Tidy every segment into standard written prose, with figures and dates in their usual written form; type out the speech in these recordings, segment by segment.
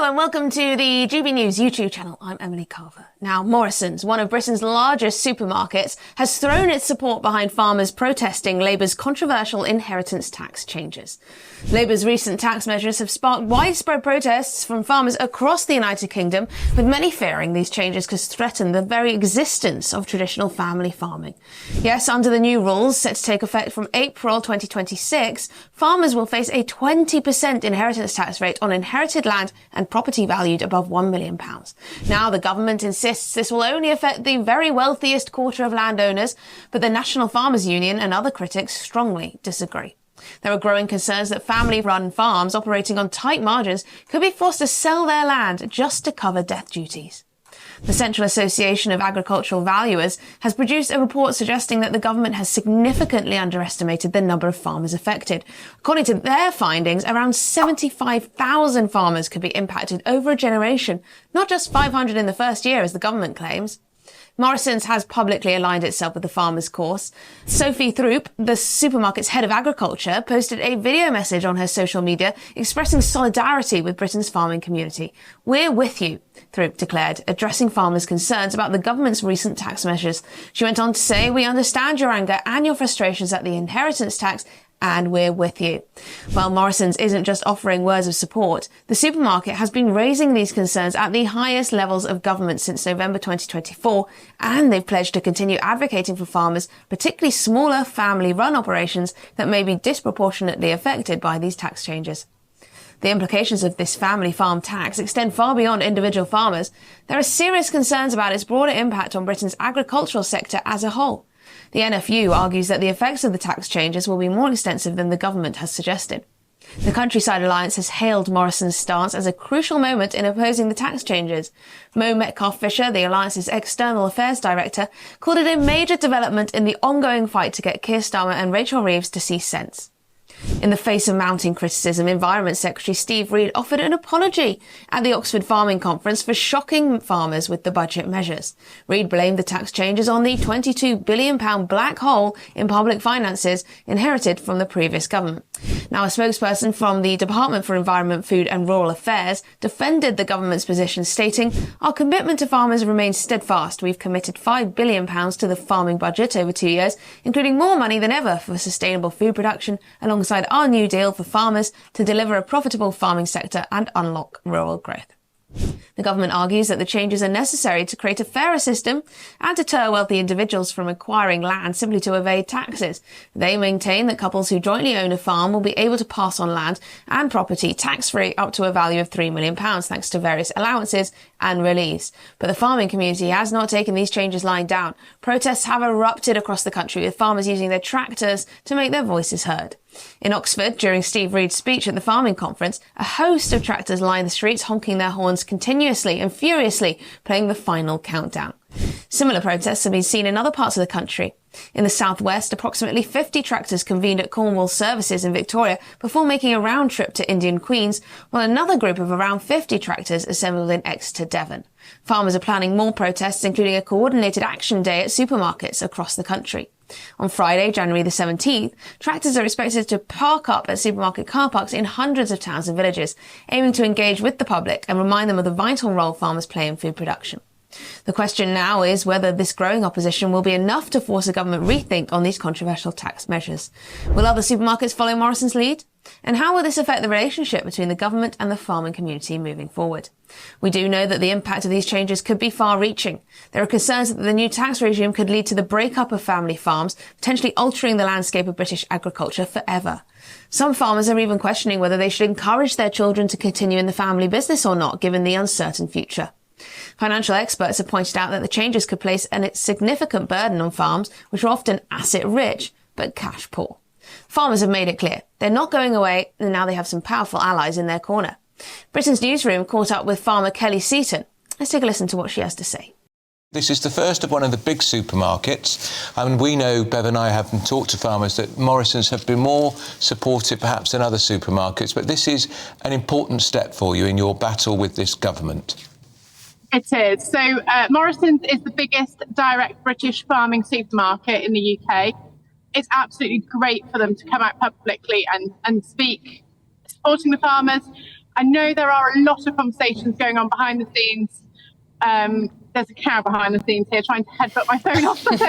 and welcome to the GBNews YouTube channel. I'm Emily Carver. Now, Morrisons, one of Britain's largest supermarkets, has thrown its support behind farmers protesting Labour's controversial inheritance tax changes. Labour's recent tax measures have sparked widespread protests from farmers across the United Kingdom, with many fearing these changes could threaten the very existence of traditional family farming. Yes, under the new rules set to take effect from April 2026, farmers will face a 20% inheritance tax rate on inherited land and property valued above £1 million. Now, the government insists this will only affect the very wealthiest quarter of landowners, but the National Farmers Union and other critics strongly disagree. There are growing concerns that family-run farms operating on tight margins could be forced to sell their land just to cover death duties. The Central Association of Agricultural Valuers has produced a report suggesting that the government has significantly underestimated the number of farmers affected. According to their findings, around 75,000 farmers could be impacted over a generation, not just 500 in the first year, as the government claims. Morrisons has publicly aligned itself with the farmers' cause. Sophie Throup, the supermarket's head of agriculture, posted a video message on her social media expressing solidarity with Britain's farming community. "We're with you," Throup declared, addressing farmers' concerns about the government's recent tax measures. She went on to say, "We understand your anger and your frustrations at the inheritance tax, and we're with you." While Morrisons isn't just offering words of support, the supermarket has been raising these concerns at the highest levels of government since November 2024, and they've pledged to continue advocating for farmers, particularly smaller family-run operations that may be disproportionately affected by these tax changes. The implications of this family farm tax extend far beyond individual farmers. There are serious concerns about its broader impact on Britain's agricultural sector as a whole. The NFU argues that the effects of the tax changes will be more extensive than the government has suggested. The Countryside Alliance has hailed Morrisons' stance as a crucial moment in opposing the tax changes. Mo Metcalfe-Fisher, the Alliance's External Affairs Director, called it a major development in the ongoing fight to get Keir Starmer and Rachel Reeves to see sense. In the face of mounting criticism, Environment Secretary Steve Reed offered an apology at the Oxford Farming Conference for shocking farmers with the budget measures. Reed blamed the tax changes on the £22 billion black hole in public finances inherited from the previous government. Now, a spokesperson from the Department for Environment, Food and Rural Affairs defended the government's position, stating, "Our commitment to farmers remains steadfast. We've committed £5 billion to the farming budget over 2 years, including more money than ever for sustainable food production, alongside our new deal for farmers to deliver a profitable farming sector and unlock rural growth." The government argues that the changes are necessary to create a fairer system and deter wealthy individuals from acquiring land simply to evade taxes. They maintain that couples who jointly own a farm will be able to pass on land and property tax-free up to a value of £3 million thanks to various allowances and reliefs. But the farming community has not taken these changes lying down. Protests have erupted across the country, with farmers using their tractors to make their voices heard. In Oxford, during Steve Reed's speech at the farming conference, a host of tractors lined the streets, honking their horns continuously and furiously, playing the final countdown. Similar protests have been seen in other parts of the country. In the southwest, approximately 50 tractors convened at Cornwall Services in Victoria before making a round trip to Indian Queens, while another group of around 50 tractors assembled in Exeter, Devon. Farmers are planning more protests, including a coordinated action day at supermarkets across the country. On Friday, January the 17th, tractors are expected to park up at supermarket car parks in hundreds of towns and villages, aiming to engage with the public and remind them of the vital role farmers play in food production. The question now is whether this growing opposition will be enough to force a government rethink on these controversial tax measures. Will other supermarkets follow Morrisons' lead? And how will this affect the relationship between the government and the farming community moving forward? We do know that the impact of these changes could be far-reaching. There are concerns that the new tax regime could lead to the breakup of family farms, potentially altering the landscape of British agriculture forever. Some farmers are even questioning whether they should encourage their children to continue in the family business or not, given the uncertain future. Financial experts have pointed out that the changes could place a significant burden on farms, which are often asset-rich, but cash-poor. Farmers have made it clear they're not going away, and now they have some powerful allies in their corner. Britain's Newsroom caught up with farmer Kelly Seaton. Let's take a listen to what she has to say. This is the first of one of the big supermarkets, and we know, Bev and I have talked to farmers, that Morrisons have been more supportive perhaps than other supermarkets, but this is an important step for you in your battle with this government. It is. So Morrisons is the biggest direct British farming supermarket in the UK. It's absolutely great for them to come out publicly and speak, supporting the farmers. I know there are a lot of conversations going on behind the scenes. There's a cow behind the scenes here trying to headbutt my phone off. There's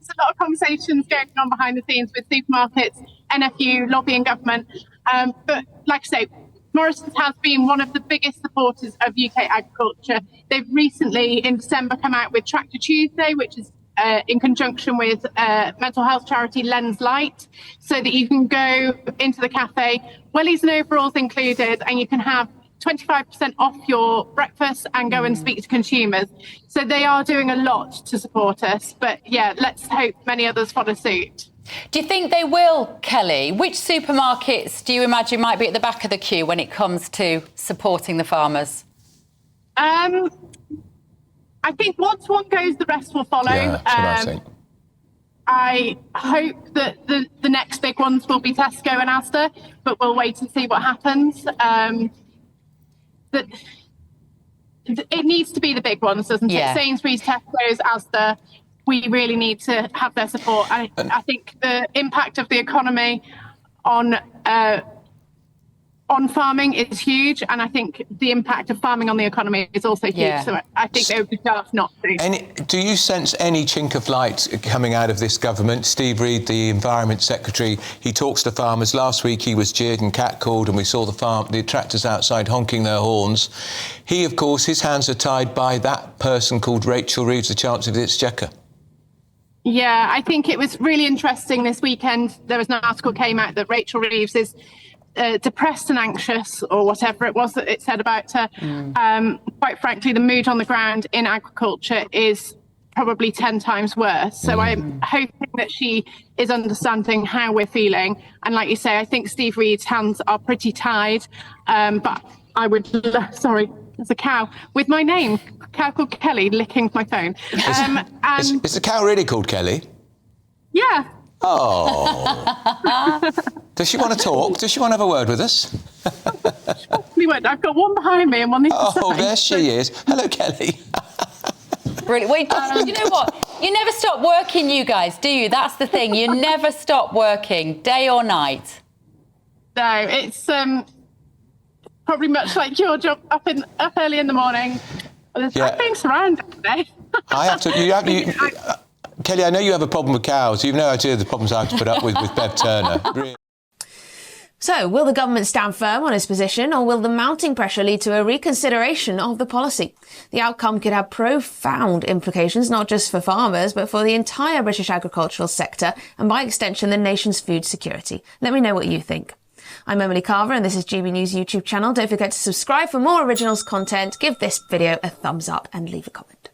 a lot of conversations going on behind the scenes with supermarkets, NFU, lobbying government. But like I say, Morrisons has been one of the biggest supporters of UK agriculture. They've recently, in December, come out with Tractor Tuesday, which is in conjunction with mental health charity Lens Light, so that you can go into the cafe, wellies and overalls included, and you can have 25% off your breakfast and go and speak to consumers. So they are doing a lot to support us. But yeah, let's hope many others follow suit. Do you think they will, Kelly? Which supermarkets do you imagine might be at the back of the queue when it comes to supporting the farmers? I think once one goes, the rest will follow. Yeah, that's what I think. I hope that the next big ones will be Tesco and Asda, but we'll wait and see what happens. That it needs to be the big ones, doesn't it? Sainsbury's, Tesco's, Asda. We really need to have their support. I think the impact of the economy on farming is huge, and I think the impact of farming on the economy is also huge. So I think they would be daft not to. Do you sense any chink of light coming out of this government? Steve Reed, the Environment Secretary, he talks to farmers. Last week he was jeered and catcalled, and we saw the tractors outside honking their horns. He, of course, his hands are tied by that person called Rachel Reeves, the Chancellor of the Exchequer. Yeah, I think it was really interesting this weekend. There was an article came out that Rachel Reeves is depressed and anxious, or whatever it was that it said about her. Quite frankly, the mood on the ground in agriculture is probably 10 times worse. So I'm hoping that she is understanding how we're feeling. And like you say, I think Steve Reed's hands are pretty tied. But I would, sorry, there's a cow with my name, a cow called Kelly, licking my phone. Is the cow really called Kelly? Yeah. Oh. Does she want to talk? Does she want to have a word with us? I've got one behind me and one this side. Oh, there she is. Hello, Kelly. Brilliant. Well, you know what? You never stop working, you guys, do you? That's the thing. You never stop working, day or night. No, it's probably much like your job, up early in the morning. I'm being surrounded today. I have to. Kelly, I know you have a problem with cows. You've no idea the problems I have to put up with Bev Turner. Really. So, will the government stand firm on its position, or will the mounting pressure lead to a reconsideration of the policy? The outcome could have profound implications, not just for farmers, but for the entire British agricultural sector, and by extension, the nation's food security. Let me know what you think. I'm Emily Carver, and this is GB News YouTube channel. Don't forget to subscribe for more originals content, give this video a thumbs up, and leave a comment.